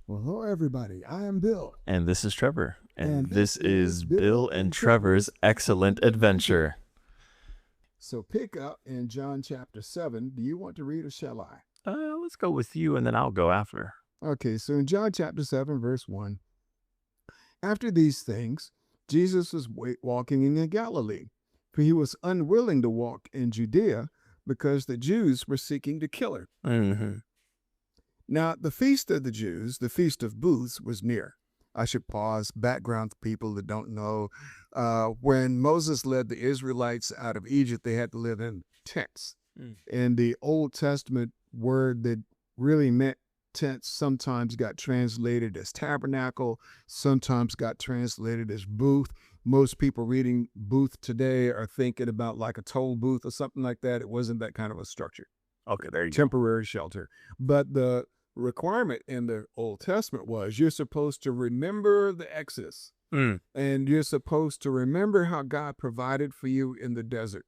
Well, hello, everybody. I am Bill. And this is Trevor. And And this is Bill and Trevor's Excellent Adventure. So pick up in John chapter 7. Do you want to read or shall I? Let's go with you and then I'll go after. Okay, so in John chapter 7, verse 1, after these things, Jesus was walking in Galilee, for he was unwilling to walk in Judea because the Jews were seeking to kill him. Mm-hmm. Now, the feast of the Jews, the Feast of Booths, was near. I should pause, background for people that don't know. When Moses led the Israelites out of Egypt, they had to live in tents. And the Old Testament word that really meant tents sometimes got translated as tabernacle, sometimes got translated as booth. Most people reading booth today are thinking about like a toll booth or something like that. It wasn't that kind of a structure. Okay, there you go. Temporary shelter. But the requirement in the Old Testament was you're supposed to remember the Exodus. And you're supposed to remember how God provided for you in the desert.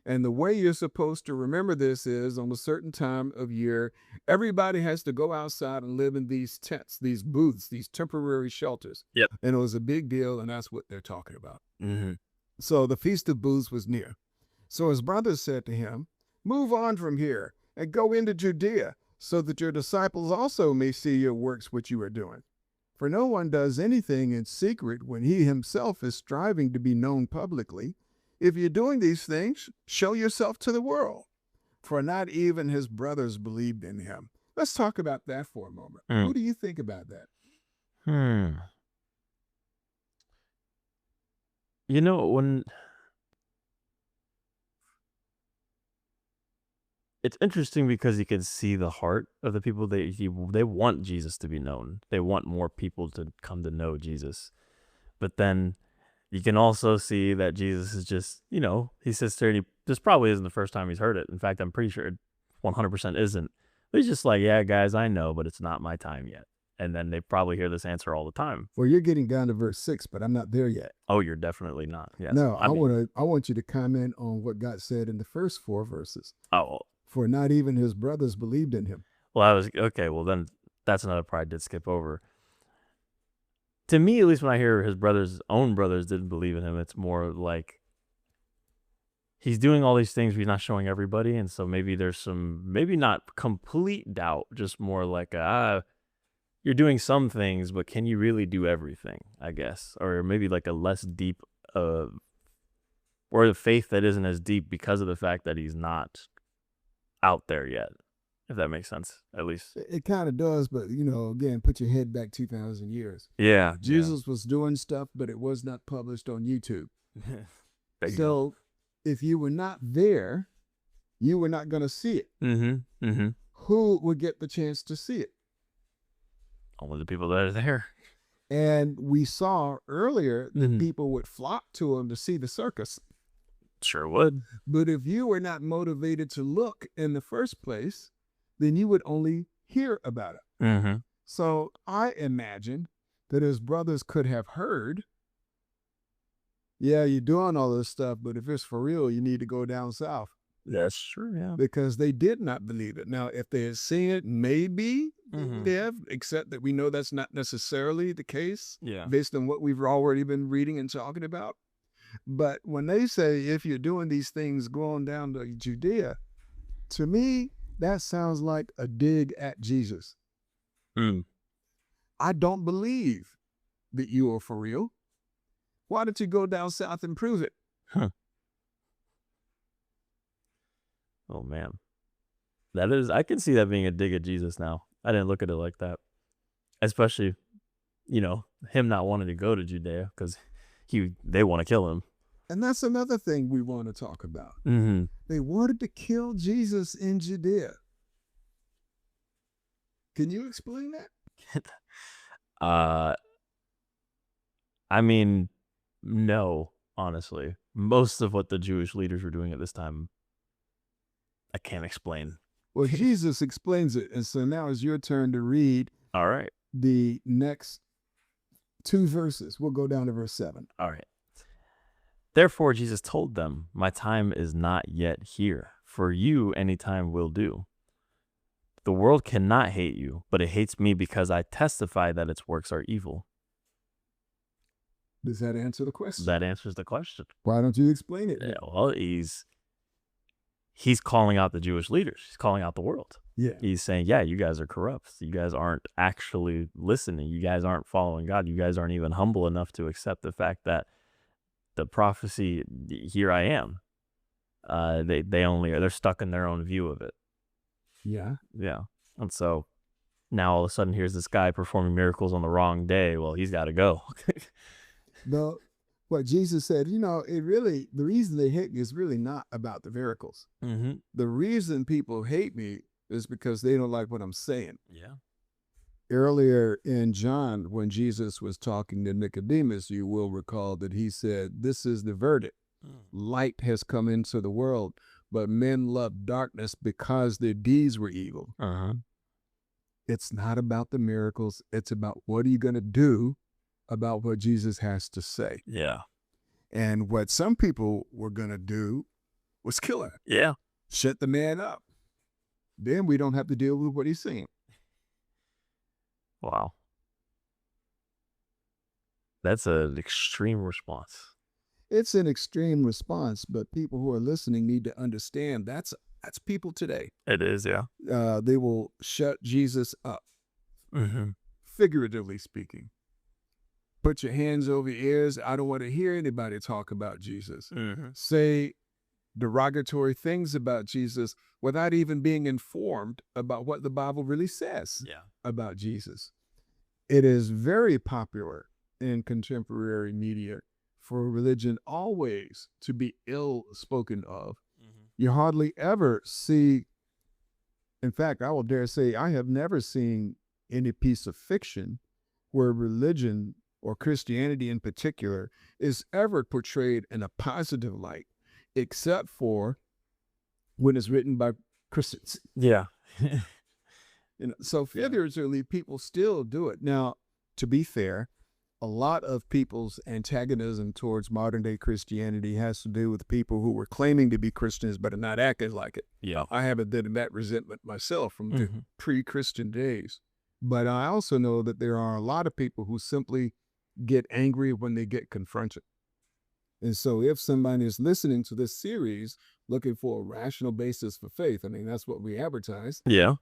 And the way you're supposed to remember this is on a certain time of year, everybody has to go outside and live in these tents, these booths, these temporary shelters. Yep. And it was a big deal, and that's what they're talking about. Mm-hmm. So the Feast of Booths was near. So his brothers said to him, "Move on from here and go into Judea, so that your disciples also may see your works which you are doing. For no one does anything in secret when he himself is striving to be known publicly. If you're doing these things, show yourself to the world." For not even his brothers believed in him. Let's talk about that for a moment. Who do you think about that? You know, when it's interesting because you can see the heart of the people. They want Jesus to be known. They want more people to come to know Jesus. But then you can also see that Jesus is just, he sits there and this probably isn't the first time he's heard it. In fact, I'm pretty sure it 100% isn't. But he's just like, yeah, guys, I know, but it's not my time yet. And then they probably hear this answer all the time. Well, you're getting down to verse 6, but I'm not there yet. Oh, you're definitely not. Yes. No, I want you to comment on what God said in the first 4 verses. Oh. For not even his brothers believed in him. Well, well, then that's another part I did skip over. To me, at least when I hear his own brothers didn't believe in him, it's more like he's doing all these things, but he's not showing everybody. And so maybe there's maybe not complete doubt, just more like, you're doing some things, but can you really do everything, I guess? Or maybe like a less deep, or the faith that isn't as deep because of the fact that he's not out there yet, if that makes sense, at least. It kind of does, but again, put your head back 2,000 years. Yeah. Jesus was doing stuff, but it was not published on YouTube. So if you were not there, you were not going to see it. Mm-hmm. Mm-hmm. Who would get the chance to see it? Only the people that are there. And we saw earlier that people would flock to him to see the circus. Sure would. But if you were not motivated to look in the first place, then you would only hear about it. Mm-hmm. So I imagine that his brothers could have heard, yeah, you're doing all this stuff, but if it's for real, you need to go down south. That's true, yeah. Because they did not believe it. Now, if they had seen it, maybe they have, except that we know that's not necessarily the case, based on what we've already been reading and talking about. But when they say, if you're doing these things going down to Judea, to me, that sounds like a dig at Jesus. I don't believe that you are for real. Why don't you go down south and prove it? Oh, man. I can see that being a dig at Jesus now. I didn't look at it like that. Especially, him not wanting to go to Judea because they want to kill him. And that's another thing we want to talk about. They wanted to kill Jesus in Judea. Can you explain that? I mean, no, honestly. Most of what the Jewish leaders were doing at this time, I can't explain. Well, Jesus explains it. And so now it's your turn to read. All right. The next 2 verses. We'll go down to verse 7. All right. Therefore, Jesus told them, my time is not yet here. For you, any time will do. The world cannot hate you, but it hates me because I testify that its works are evil. Does that answer the question? That answers the question. Why don't you explain it? Yeah, well, he's calling out the Jewish leaders. He's calling out the world. Yeah. He's saying, yeah, you guys are corrupt. You guys aren't actually listening. You guys aren't following God. You guys aren't even humble enough to accept the fact that the prophecy, here I am. They're stuck in their own view of it. Yeah. Yeah. And so now all of a sudden here's this guy performing miracles on the wrong day. Well, he's got to go. Though what Jesus said, the reason they hate me is really not about the miracles. Mm-hmm. The reason people hate me is because they don't like what I'm saying. Yeah. Earlier in John, when Jesus was talking to Nicodemus, you will recall that he said, this is the verdict. Light has come into the world, but men love darkness because their deeds were evil. Uh-huh. It's not about the miracles. It's about what are you going to do about what Jesus has to say. Yeah. And what some people were going to do was kill him. Yeah. Shut the man up. Then we don't have to deal with what he's saying. Wow. That's an extreme response. It's an extreme response, but people who are listening need to understand that's people today. It is, yeah. They will shut Jesus up, Mm-hmm. figuratively speaking. Put your hands over your ears. I don't want to hear anybody talk about Jesus. Mm-hmm. Say derogatory things about Jesus without even being informed about what the Bible really says about Jesus. It is very popular in contemporary media for religion always to be ill spoken of. Mm-hmm. You hardly ever see, in fact, I will dare say, I have never seen any piece of fiction where religion or Christianity in particular is ever portrayed in a positive light, except for when it's written by Christians. Yeah. So figuratively, people still do it. Now, to be fair, a lot of people's antagonism towards modern day Christianity has to do with people who were claiming to be Christians but are not acting like it. Yeah. I have a bit of that resentment myself from the pre-Christian days. But I also know that there are a lot of people who simply get angry when they get confronted. And so if somebody is listening to this series looking for a rational basis for faith, I mean, that's what we advertise. Yeah.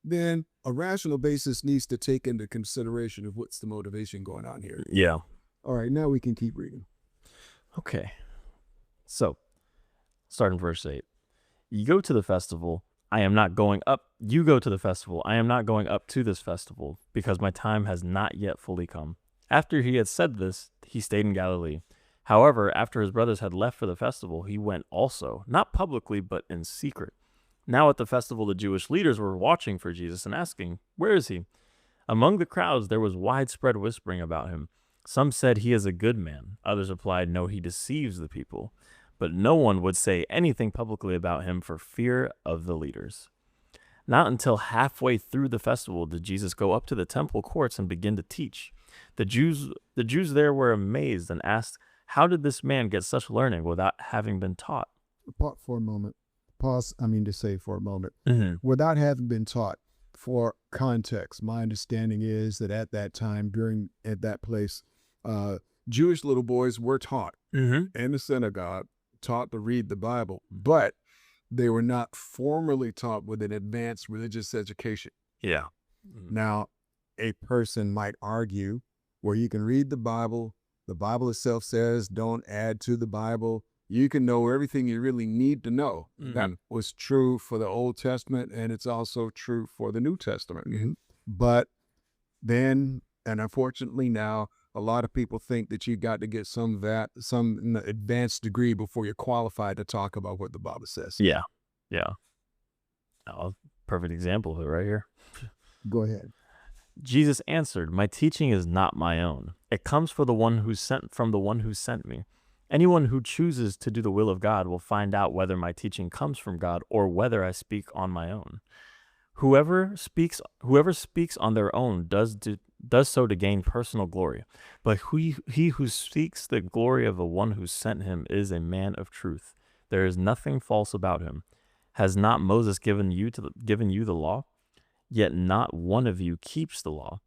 Then a rational basis needs to take into consideration of what's the motivation going on here. Yeah. All right, now we can keep reading. Okay. So, starting verse 8. You go to the festival. I am not going up. You go to the festival. I am not going up to this festival because my time has not yet fully come. After he had said this, he stayed in Galilee. However, after his brothers had left for the festival, he went also, not publicly, but in secret. Now at the festival, the Jewish leaders were watching for Jesus and asking, "Where is he?" Among the crowds, there was widespread whispering about him. Some said he is a good man. Others replied, "No, he deceives the people." But no one would say anything publicly about him for fear of the leaders. Not until halfway through the festival did Jesus go up to the temple courts and begin to teach. The Jews there were amazed and asked, "How did this man get such learning without having been taught?" Pause for a moment. For a moment. Mm-hmm. Without having been taught. For context, my understanding is that at that time, at that place, Jewish little boys were taught in the synagogue, taught to read the Bible, but they were not formally taught with an advanced religious education. Yeah. Now, a person might argue, well, you can read the Bible itself says don't add to the Bible. You can know everything you really need to know. That was true for the Old Testament, and it's also true for the New Testament. But then, and unfortunately now, a lot of people think that you got to get some advanced degree before you're qualified to talk about what the Bible says. Yeah. Oh, perfect example of it right here. Go ahead. Jesus answered, "My teaching is not my own. It comes from the one who sent me. Anyone who chooses to do the will of God will find out whether my teaching comes from God or whether I speak on my own. Whoever speaks on their own does so to gain personal glory. But he who speaks the glory of the one who sent him is a man of truth. There is nothing false about him. Has not Moses given you the law? yet not one of you keeps the law.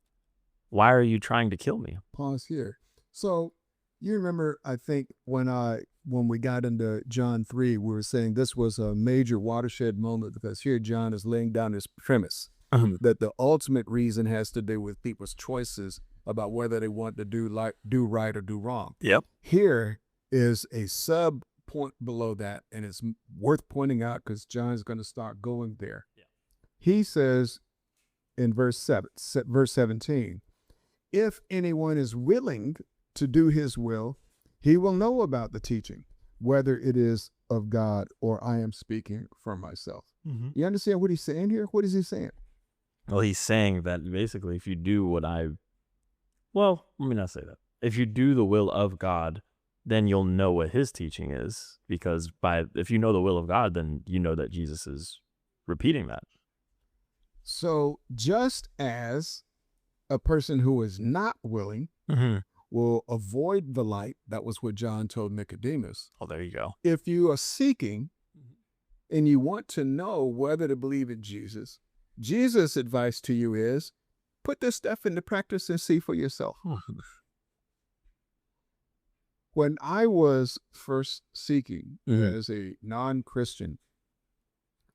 Why are you trying to kill me? Pause here. So you remember, I think when we got into John 3, we were saying this was a major watershed moment because here John is laying down his premise that the ultimate reason has to do with people's choices about whether they want to do right or do wrong. Yep. Here is a sub point below that, and it's worth pointing out because John's going to start going there. Yeah. He says in verse 17, if anyone is willing to do his will, he will know about the teaching, whether it is of God or I am speaking for myself. Mm-hmm. You understand what he's saying here? What is he saying? Well, he's saying that basically if you do well, let me not say that. If you do the will of God, then you'll know what his teaching is, because if you know the will of God, then you know that Jesus is repeating that. So just as a person who is not willing will avoid the light, that was what John told Nicodemus. Oh, there you go. If you are seeking and you want to know whether to believe in Jesus, Jesus' advice to you is put this stuff into practice and see for yourself. When I was first seeking as a non-Christian,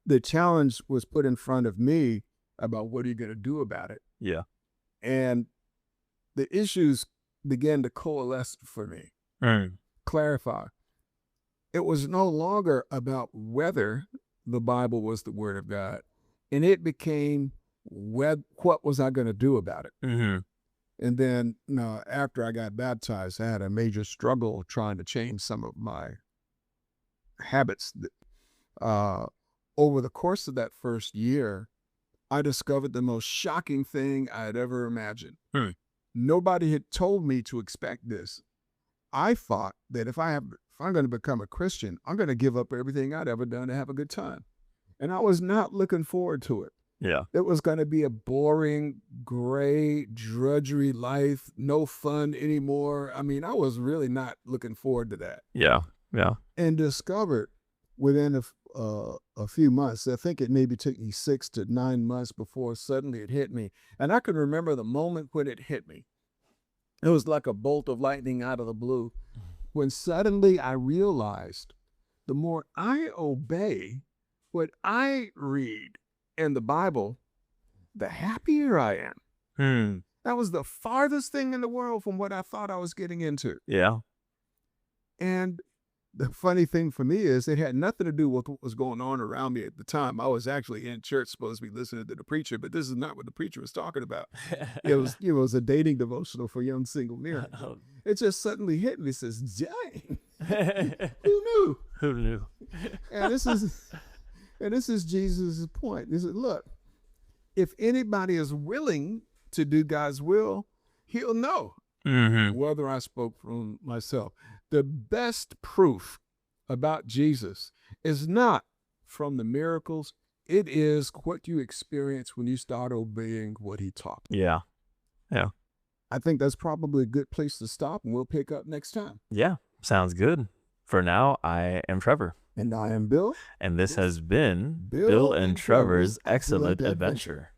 the challenge was put in front of me about what are you going to do about it? Yeah. And the issues began to coalesce for me, clarify. It was no longer about whether the Bible was the Word of God, and it became what was I going to do about it? And then after I got baptized, I had a major struggle trying to change some of my habits. Over the course of that first year, I discovered the most shocking thing I had ever imagined. Nobody had told me to expect this. I thought that if I'm going to become a Christian, I'm going to give up everything I'd ever done to have a good time. And I was not looking forward to it. Yeah. It was going to be a boring, gray, drudgery life, no fun anymore. I mean, I was really not looking forward to that. Yeah. Yeah. And discovered within a few months, I think it maybe took me 6 to 9 months before suddenly it hit me. And I can remember the moment when it hit me. It was like a bolt of lightning out of the blue. When suddenly I realized the more I obey what I read in the Bible, the happier I am. That was the farthest thing in the world from what I thought I was getting into. Yeah. And the funny thing for me is it had nothing to do with what was going on around me at the time. I was actually in church supposed to be listening to the preacher, but this is not what the preacher was talking about. It was a dating devotional for young single men. It just suddenly hit me. It says, dang, who knew? Who knew? And this is Jesus' point. He said, look, if anybody is willing to do God's will, he'll know whether I spoke from myself. The best proof about Jesus is not from the miracles. It is what you experience when you start obeying what he taught. Yeah. Yeah. I think that's probably a good place to stop, and we'll pick up next time. Yeah. Sounds good. For now, I am Trevor. And I am Bill. And this has been Bill and Trevor's Excellent Adventure.